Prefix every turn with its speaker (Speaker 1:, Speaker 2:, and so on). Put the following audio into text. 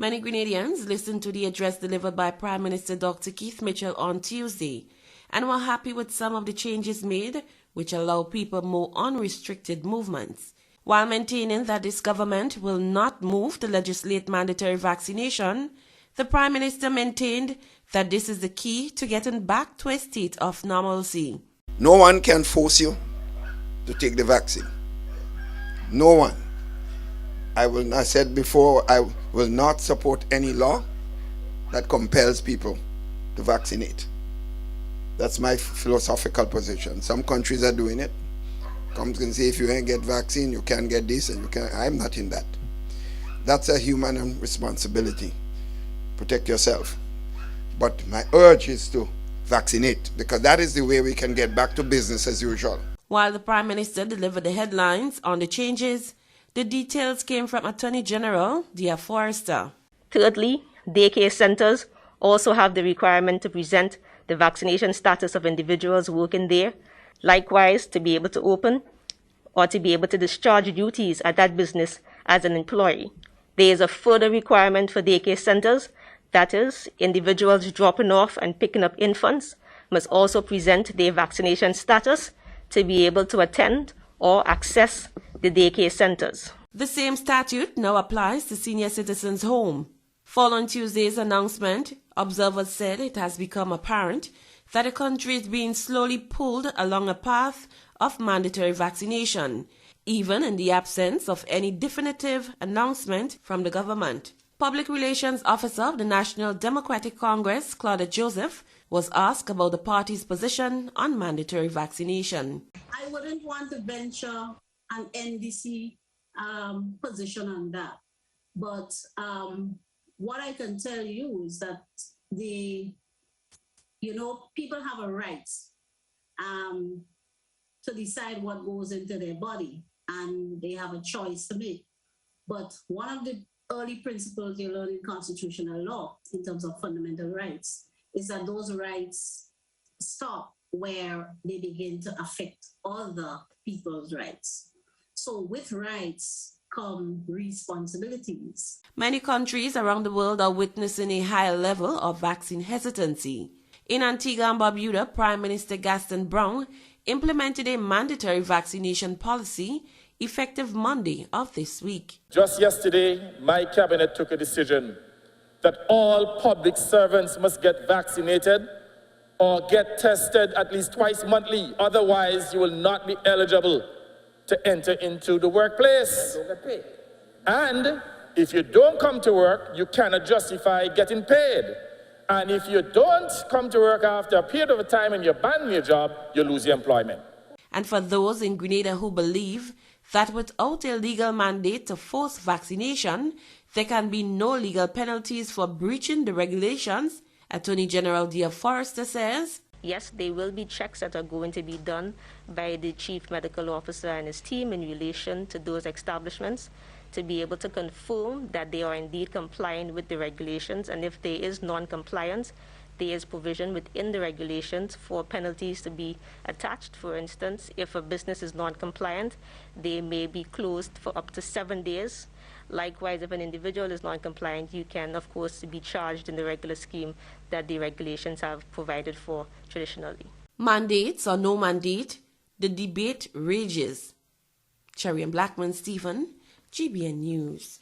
Speaker 1: Many Grenadians listened to the address delivered by Prime Minister Dr. Keith Mitchell on Tuesday and were happy with some of the changes made, which allow people more unrestricted movements. While maintaining that this government will not move to legislate mandatory vaccination, the Prime Minister maintained that this is the key to getting back to a state of normalcy.
Speaker 2: No one can force you to take the vaccine. No one. I said before, I will not support any law that compels people to vaccinate. That's my philosophical position. Some countries are doing it. Comes and say if you ain't get vaccine, you can't get this, and you can't. I'm not in that. That's a human responsibility. Protect yourself. But my urge is to vaccinate, because that is the way we can get back to business as usual.
Speaker 1: While the Prime Minister delivered the headlines on the changes, the details came from Attorney General Dia Forrester.
Speaker 3: Thirdly, daycare centers also have the requirement to present the vaccination status of individuals working there. Likewise, to be able to open or to be able to discharge duties at that business as an employee. There is a further requirement for daycare centers, that is, individuals dropping off and picking up infants must also present their vaccination status to be able to attend or access the daycare centers.
Speaker 1: The same statute now applies to senior citizens' home. Following Tuesday's announcement, observers said it has become apparent that the country is being slowly pulled along a path of mandatory vaccination, even in the absence of any definitive announcement from the government. Public Relations Officer of the National Democratic Congress, Claudette Joseph, was asked about the party's position on mandatory vaccination.
Speaker 4: I wouldn't want to venture an NDC position on that. But what I can tell you is that people have a right to decide what goes into their body, and they have a choice to make. But one of the early principles you learn in constitutional law in terms of fundamental rights is that those rights stop where they begin to affect other people's rights. So with rights come responsibilities.
Speaker 1: Many countries around the world are witnessing a higher level of vaccine hesitancy. In Antigua and Barbuda, Prime Minister Gaston Brown implemented a mandatory vaccination policy effective Monday of this week.
Speaker 5: Just yesterday, my cabinet took a decision that all public servants must get vaccinated or get tested at least twice monthly. Otherwise, you will not be eligible to enter into the workplace. And if you don't come to work, you cannot justify getting paid. And if you don't come to work after a period of time and you abandon your job, you lose your employment.
Speaker 1: And for those in Grenada who believe that without a legal mandate to force vaccination, there can be no legal penalties for breaching the regulations, Attorney General Dia Forrester says,
Speaker 3: yes, there will be checks that are going to be done by the Chief Medical Officer and his team in relation to those establishments to be able to confirm that they are indeed complying with the regulations. And if there is non-compliance, there is provision within the regulations for penalties to be attached. For instance, if a business is non-compliant, they may be closed for up to 7 days. Likewise, if an individual is non-compliant, you can, of course, be charged in the regular scheme that the regulations have provided for traditionally.
Speaker 1: Mandates or no mandate, the debate rages. Cherry and Blackman Stephen, GBN News.